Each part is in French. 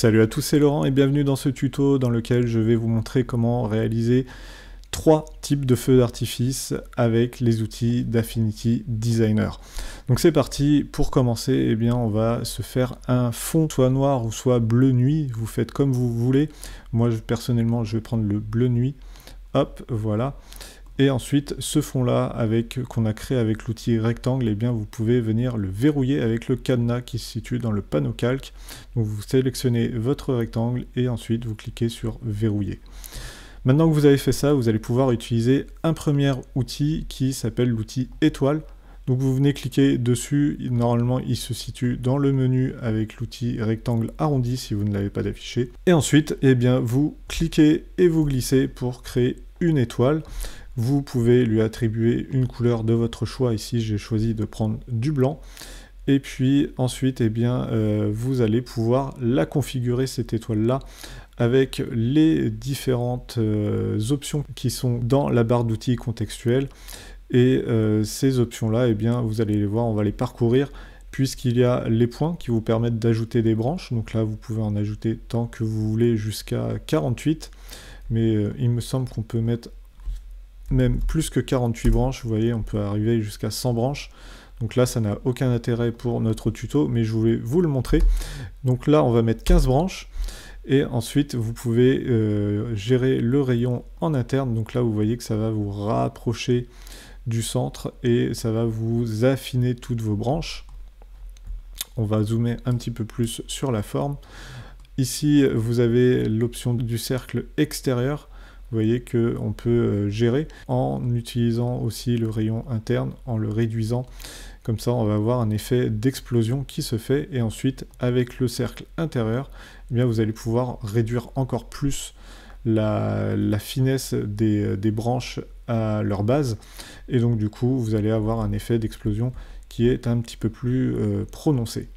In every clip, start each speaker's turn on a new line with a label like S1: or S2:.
S1: Salut à tous, c'est Laurent et bienvenue dans ce tuto dans lequel je vais vous montrer comment réaliser 3 types de feux d'artifice avec les outils d'Affinity Designer. Donc c'est parti, pour commencer, eh bien, on va se faire un fond soit noir ou soit bleu nuit, vous faites comme vous voulez. Moi personnellement je vais prendre le bleu nuit, hop, voilà. Et ensuite, ce fond-là, qu'on a créé avec l'outil rectangle, eh bien, vous pouvez venir le verrouiller avec le cadenas qui se situe dans le panneau calque. Donc vous sélectionnez votre rectangle et ensuite vous cliquez sur verrouiller. Maintenant que vous avez fait ça, vous allez pouvoir utiliser un premier outil qui s'appelle l'outil étoile. Donc vous venez cliquer dessus, normalement il se situe dans le menu avec l'outil rectangle arrondi si vous ne l'avez pas d'affiché. Et ensuite, eh bien, vous cliquez et vous glissez pour créer une étoile. Vous pouvez lui attribuer une couleur de votre choix. Ici, j'ai choisi de prendre du blanc. Et puis ensuite, eh bien, vous allez pouvoir la configurer, cette étoile-là, avec les différentes options qui sont dans la barre d'outils contextuelle. Et ces options-là, eh bien, vous allez les voir, on va les parcourir, puisqu'il y a les points qui vous permettent d'ajouter des branches. Donc là, vous pouvez en ajouter tant que vous voulez jusqu'à 48. Mais il me semble qu'on peut mettre même plus que 48 branches, vous voyez, on peut arriver jusqu'à 100 branches. Donc là, ça n'a aucun intérêt pour notre tuto, mais je voulais vous le montrer. Donc là, on va mettre 15 branches, et ensuite, vous pouvez gérer le rayon en interne. Donc là, vous voyez que ça va vous rapprocher du centre, et ça va vous affiner toutes vos branches. On va zoomer un petit peu plus sur la forme. Ici, vous avez l'option du cercle extérieur. Vous voyez qu'on peut gérer en utilisant aussi le rayon interne, en le réduisant. Comme ça, on va avoir un effet d'explosion qui se fait. Et ensuite, avec le cercle intérieur, eh bien, vous allez pouvoir réduire encore plus la finesse des branches à leur base. Et donc, du coup, vous allez avoir un effet d'explosion qui est un petit peu plus prononcé.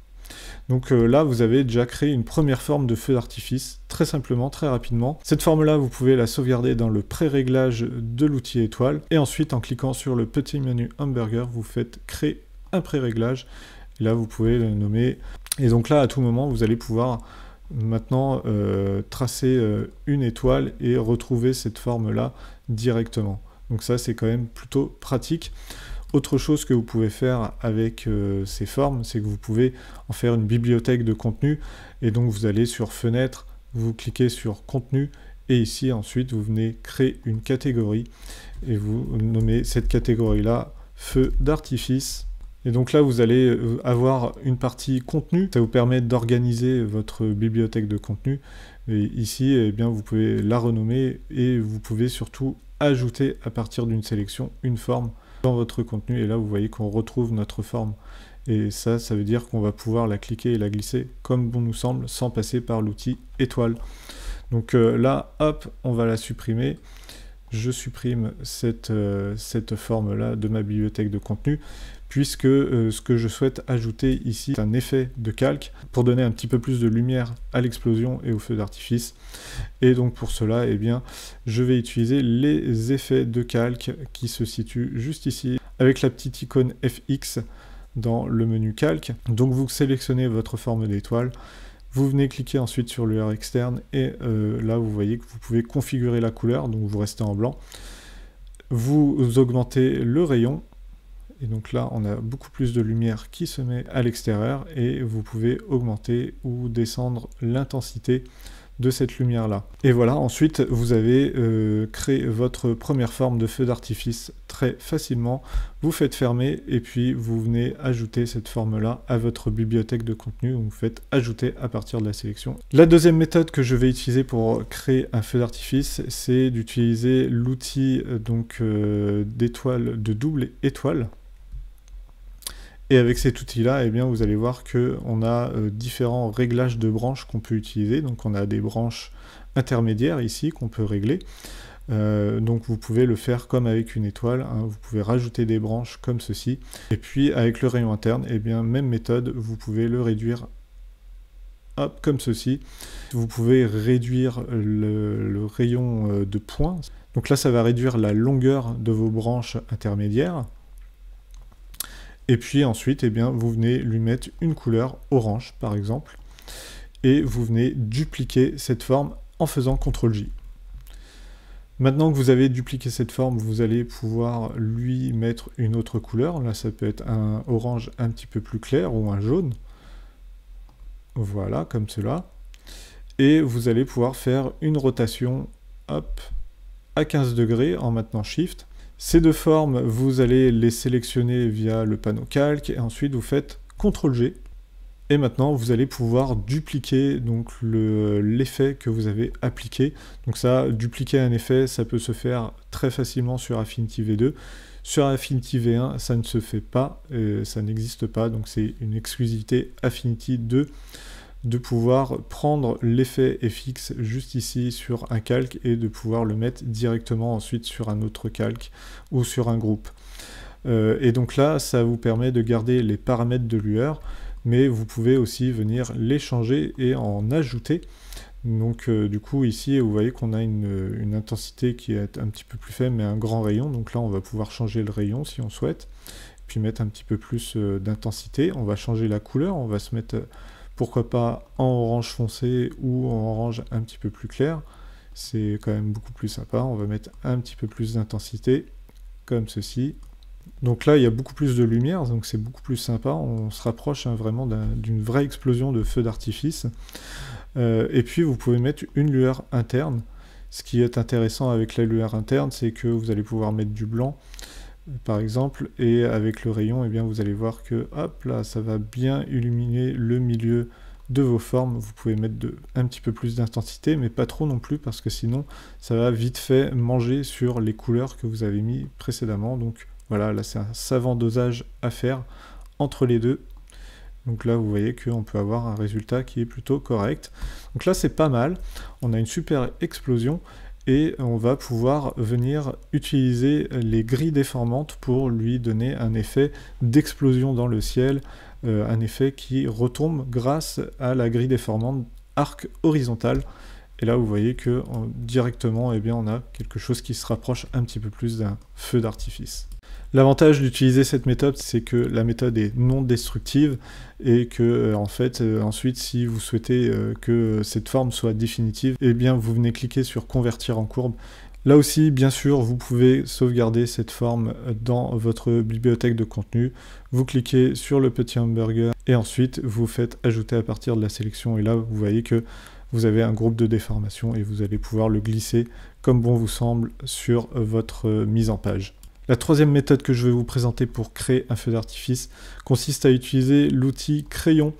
S1: Donc là, vous avez déjà créé une première forme de feu d'artifice, très simplement, très rapidement. Cette forme-là, vous pouvez la sauvegarder dans le pré-réglage de l'outil étoile. Et ensuite, en cliquant sur le petit menu hamburger, vous faites créer un pré-réglage. Et là, vous pouvez le nommer. Et donc là, à tout moment, vous allez pouvoir maintenant tracer une étoile et retrouver cette forme-là directement. Donc ça, c'est quand même plutôt pratique. Autre chose que vous pouvez faire avec ces formes, c'est que vous pouvez en faire une bibliothèque de contenu. Et donc vous allez sur Fenêtre, vous cliquez sur Contenu, et ici ensuite vous venez créer une catégorie, et vous nommez cette catégorie-là Feu d'artifice. Et donc là vous allez avoir une partie contenu, ça vous permet d'organiser votre bibliothèque de contenu. Et ici, eh bien, vous pouvez la renommer, et vous pouvez surtout ajouter à partir d'une sélection une forme dans votre contenu, et là vous voyez qu'on retrouve notre forme, et ça veut dire qu'on va pouvoir la cliquer et la glisser comme bon nous semble sans passer par l'outil étoile. Donc là, hop, on va la supprimer. Je supprime cette forme là de ma bibliothèque de contenu, puisque ce que je souhaite ajouter ici, c'est un effet de calque pour donner un petit peu plus de lumière à l'explosion et au feu d'artifice. Et donc pour cela, eh bien, je vais utiliser les effets de calque qui se situent juste ici, avec la petite icône FX dans le menu calque. Donc vous sélectionnez votre forme d'étoile, vous venez cliquer ensuite sur l'UR externe, et là vous voyez que vous pouvez configurer la couleur, donc vous restez en blanc. Vous augmentez le rayon, et donc là on a beaucoup plus de lumière qui se met à l'extérieur, et vous pouvez augmenter ou descendre l'intensité de cette lumière là. Et voilà, ensuite vous avez créé votre première forme de feu d'artifice très facilement. Vous faites fermer, et puis vous venez ajouter cette forme là à votre bibliothèque de contenu. Vous faites ajouter à partir de la sélection. La deuxième méthode que je vais utiliser pour créer un feu d'artifice, c'est d'utiliser l'outil d'étoile, de double étoile. Et avec cet outil-là, eh bien, vous allez voir qu'on a différents réglages de branches qu'on peut utiliser. Donc on a des branches intermédiaires ici qu'on peut régler. Donc vous pouvez le faire comme avec une étoile, hein. Vous pouvez rajouter des branches comme ceci. Et puis avec le rayon interne, eh bien, même méthode, vous pouvez le réduire, hop, comme ceci. Vous pouvez réduire le rayon de points. Donc là, ça va réduire la longueur de vos branches intermédiaires. Et puis ensuite, eh bien, vous venez lui mettre une couleur orange, par exemple. et vous venez dupliquer cette forme en faisant CTRL-J. Maintenant que vous avez dupliqué cette forme, vous allez pouvoir lui mettre une autre couleur. Là, ça peut être un orange un petit peu plus clair ou un jaune. Voilà, comme cela. Et vous allez pouvoir faire une rotation, hop, à 15 degrés en maintenant Shift. Ces deux formes, vous allez les sélectionner via le panneau calque et ensuite vous faites CTRL-G. Et maintenant, vous allez pouvoir dupliquer donc l'effet que vous avez appliqué. Donc ça, dupliquer un effet, ça peut se faire très facilement sur Affinity V2. Sur Affinity V1, ça ne se fait pas, ça n'existe pas. Donc c'est une exclusivité Affinity 2 de pouvoir prendre l'effet FX juste ici sur un calque et de pouvoir le mettre directement ensuite sur un autre calque ou sur un groupe. Et donc là, ça vous permet de garder les paramètres de lueur, mais vous pouvez aussi venir les changer et en ajouter. Donc du coup ici vous voyez qu'on a une intensité qui est un petit peu plus faible mais un grand rayon, donc là on va pouvoir changer le rayon si on souhaite, puis mettre un petit peu plus d'intensité. On va changer la couleur, on va se mettre pourquoi pas en orange foncé ou en orange un petit peu plus clair, c'est quand même beaucoup plus sympa. On va mettre un petit peu plus d'intensité comme ceci. Donc là, il y a beaucoup plus de lumière, donc c'est beaucoup plus sympa. On se rapproche vraiment d'une vraie explosion de feux d'artifice. Et puis, vous pouvez mettre une lueur interne. Ce qui est intéressant avec la lueur interne, c'est que vous allez pouvoir mettre du blanc, par exemple, et avec le rayon, eh bien, vous allez voir que, hop là, ça va bien illuminer le milieu de vos formes. Vous pouvez mettre un petit peu plus d'intensité, mais pas trop non plus, parce que sinon, ça va vite fait manger sur les couleurs que vous avez mis précédemment. Donc, voilà, là c'est un savant dosage à faire entre les deux. Donc là vous voyez qu'on peut avoir un résultat qui est plutôt correct. Donc là c'est pas mal, on a une super explosion et on va pouvoir venir utiliser les grilles déformantes pour lui donner un effet d'explosion dans le ciel, un effet qui retombe grâce à la grille déformante arc horizontal. Et là vous voyez que directement eh bien, on a quelque chose qui se rapproche un petit peu plus d'un feu d'artifice. L'avantage d'utiliser cette méthode, c'est que la méthode est non destructive et que en fait ensuite si vous souhaitez que cette forme soit définitive, eh bien vous venez cliquer sur convertir en courbe. Là aussi, bien sûr, vous pouvez sauvegarder cette forme dans votre bibliothèque de contenu. Vous cliquez sur le petit hamburger et ensuite vous faites ajouter à partir de la sélection. Et là, vous voyez que vous avez un groupe de déformation et vous allez pouvoir le glisser comme bon vous semble sur votre mise en page. La troisième méthode que je vais vous présenter pour créer un feu d'artifice consiste à utiliser l'outil crayon.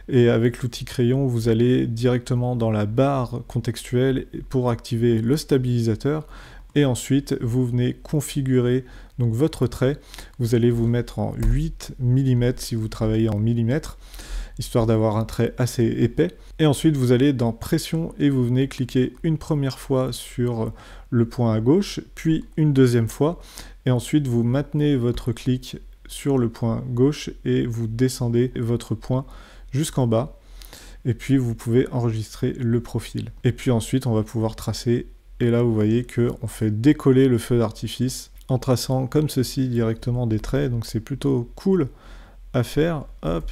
S1: Et avec l'outil crayon, vous allez directement dans la barre contextuelle pour activer le stabilisateur. Et ensuite, vous venez configurer donc votre trait. Vous allez vous mettre en 8 mm si vous travaillez en millimètres, histoire d'avoir un trait assez épais. Et ensuite, vous allez dans pression et vous venez cliquer une première fois sur le point à gauche, puis une deuxième fois. Et ensuite, vous maintenez votre clic sur le point gauche et vous descendez votre point jusqu'en bas. Et puis, vous pouvez enregistrer le profil. Et puis ensuite, on va pouvoir tracer. Et là, vous voyez qu'on fait décoller le feu d'artifice en traçant comme ceci directement des traits. Donc, c'est plutôt cool à faire. Hop.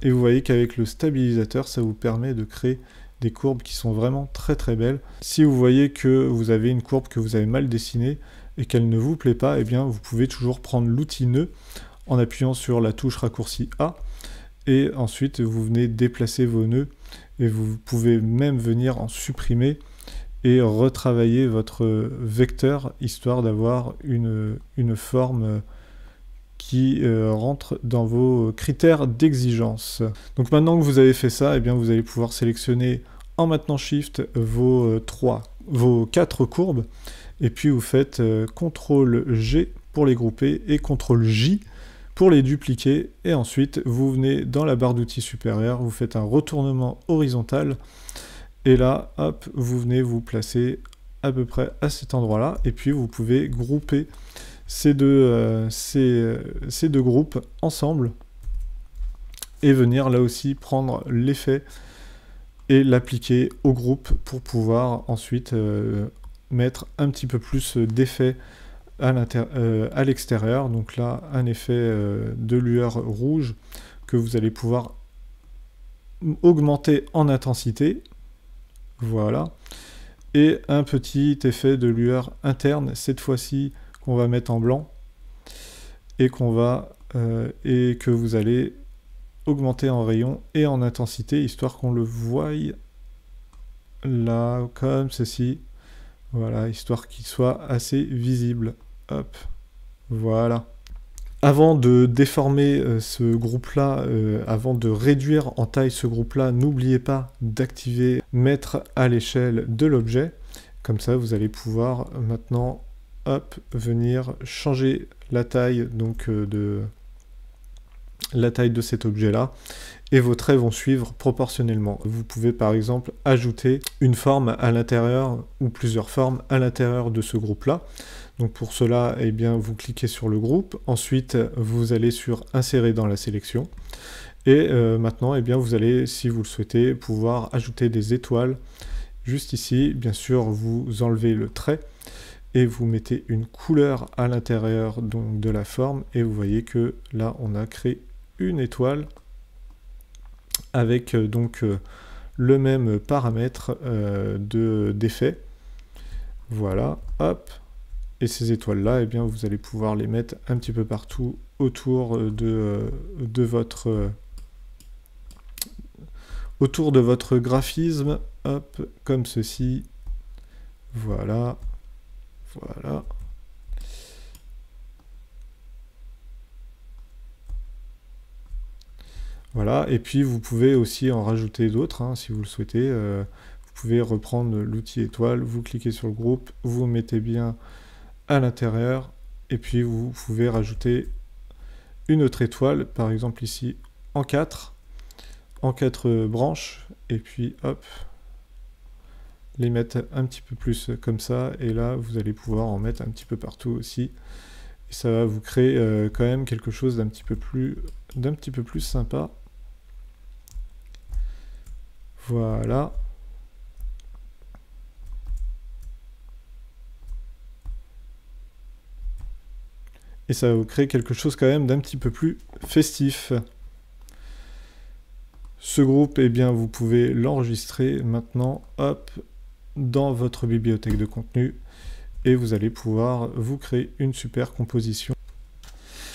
S1: Et vous voyez qu'avec le stabilisateur, ça vous permet de créer des courbes qui sont vraiment très très belles. Si vous voyez que vous avez une courbe que vous avez mal dessinée et qu'elle ne vous plaît pas, eh bien vous pouvez toujours prendre l'outil nœud en appuyant sur la touche raccourci A et ensuite vous venez déplacer vos nœuds et vous pouvez même venir en supprimer et retravailler votre vecteur histoire d'avoir une forme qui rentre dans vos critères d'exigence. Donc maintenant que vous avez fait ça, eh bien vous allez pouvoir sélectionner en maintenant Shift vos 4 courbes et puis vous faites CTRL-G pour les grouper et CTRL-J pour les dupliquer et ensuite vous venez dans la barre d'outils supérieure, vous faites un retournement horizontal et là, hop, vous venez vous placer à peu près à cet endroit-là et puis vous pouvez grouper ces deux groupes ensemble et venir là aussi prendre l'effet et l'appliquer au groupe pour pouvoir ensuite mettre un petit peu plus d'effet à l'extérieur. Donc là, un effet de lueur rouge que vous allez pouvoir augmenter en intensité, voilà, et un petit effet de lueur interne, cette fois-ci qu'on va mettre en blanc, et et que vous allez augmenter en rayon et en intensité, histoire qu'on le voie là, comme ceci, voilà, histoire qu'il soit assez visible, hop, voilà. Avant de déformer ce groupe-là, avant de réduire en taille ce groupe-là, n'oubliez pas d'activer mettre à l'échelle de l'objet. Comme ça, vous allez pouvoir maintenant, hop, venir changer la taille donc la taille de cet objet-là, et vos traits vont suivre proportionnellement. Vous pouvez par exemple ajouter une forme à l'intérieur ou plusieurs formes à l'intérieur de ce groupe-là. Donc pour cela, eh bien, vous cliquez sur le groupe, ensuite vous allez sur insérer dans la sélection, et maintenant, eh bien, vous allez, si vous le souhaitez, pouvoir ajouter des étoiles juste ici. Bien sûr, vous enlevez le trait et vous mettez une couleur à l'intérieur donc de la forme, et vous voyez que là on a créé une étoile avec donc le même paramètre d'effet. Voilà, hop. Et ces étoiles-là, eh bien, vous allez pouvoir les mettre un petit peu partout autour de votre graphisme, hop, comme ceci. Voilà, voilà. Voilà, et puis vous pouvez aussi en rajouter d'autres, hein, si vous le souhaitez. Vous pouvez reprendre l'outil étoile, vous cliquez sur le groupe, vous mettez bien à l'intérieur, et puis vous pouvez rajouter une autre étoile, par exemple ici en 4 branches, et puis hop, les mettre un petit peu plus comme ça, et là vous allez pouvoir en mettre un petit peu partout aussi, et ça va vous créer quand même quelque chose d'un petit peu plus sympa. Voilà. Et ça va vous créer quelque chose quand même d'un petit peu plus festif. Ce groupe, eh bien, vous pouvez l'enregistrer maintenant, hop, dans votre bibliothèque de contenu, et vous allez pouvoir vous créer une super composition.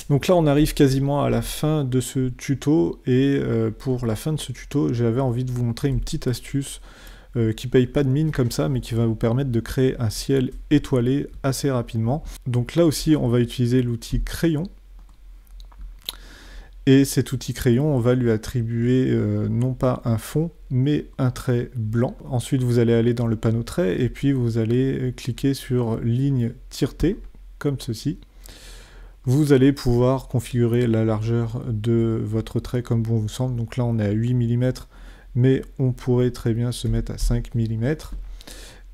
S1: Donc là, on arrive quasiment à la fin de ce tuto, et pour la fin de ce tuto, j'avais envie de vous montrer une petite astuce qui paye pas de mine comme ça, mais qui va vous permettre de créer un ciel étoilé assez rapidement. Donc là aussi, on va utiliser l'outil crayon. Et cet outil crayon, on va lui attribuer non pas un fond, mais un trait blanc. Ensuite, vous allez aller dans le panneau trait, et puis vous allez cliquer sur ligne T, comme ceci. Vous allez pouvoir configurer la largeur de votre trait comme bon vous semble. Donc là, on est à 8 mm, mais on pourrait très bien se mettre à 5 mm.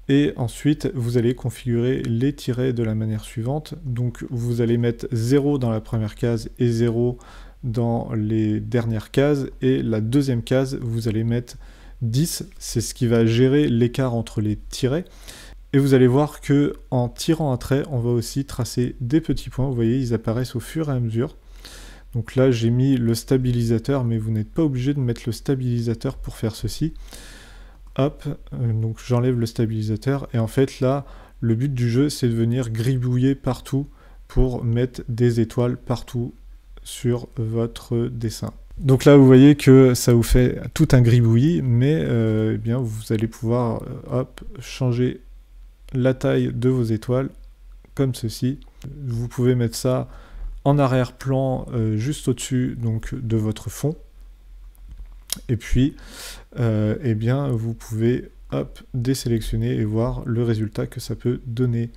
S1: Et ensuite, vous allez configurer les tirets de la manière suivante. Donc vous allez mettre 0 dans la première case et 0 dans les dernières cases. Et la deuxième case, vous allez mettre 10. C'est ce qui va gérer l'écart entre les tirets. Et vous allez voir que en tirant un trait, on va aussi tracer des petits points. Vous voyez, ils apparaissent au fur et à mesure. Donc là, j'ai mis le stabilisateur, mais vous n'êtes pas obligé de mettre le stabilisateur pour faire ceci. Hop, donc j'enlève le stabilisateur. Et en fait, là, le but du jeu, c'est de venir gribouiller partout pour mettre des étoiles partout sur votre dessin. Donc là, vous voyez que ça vous fait tout un gribouillis, mais eh bien, vous allez pouvoir hop, changer la taille de vos étoiles comme ceci. Vous pouvez mettre ça en arrière-plan juste au-dessus donc de votre fond, et puis eh bien vous pouvez hop, désélectionner et voir le résultat que ça peut donner.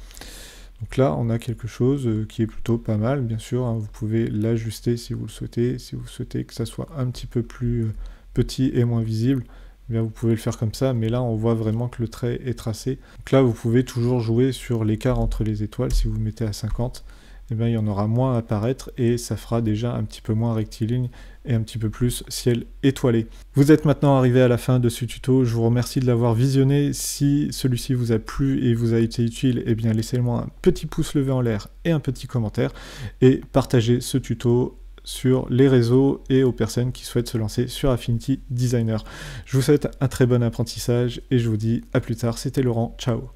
S1: Donc là on a quelque chose qui est plutôt pas mal, bien sûr, hein, vous pouvez l'ajuster si vous le souhaitez. Si vous souhaitez que ça soit un petit peu plus petit et moins visible, eh bien vous pouvez le faire comme ça, mais là on voit vraiment que le trait est tracé. Donc là vous pouvez toujours jouer sur l'écart entre les étoiles. Si vous mettez à 50, eh bien, il y en aura moins à apparaître, et ça fera déjà un petit peu moins rectiligne et un petit peu plus ciel étoilé. Vous êtes maintenant arrivé à la fin de ce tuto, je vous remercie de l'avoir visionné. Si celui-ci vous a plu et vous a été utile, eh bien laissez-moi un petit pouce levé en l'air et un petit commentaire, et partagez ce tuto sur les réseaux et aux personnes qui souhaitent se lancer sur Affinity Designer. Je vous souhaite un très bon apprentissage et je vous dis à plus tard. C'était Laurent, ciao.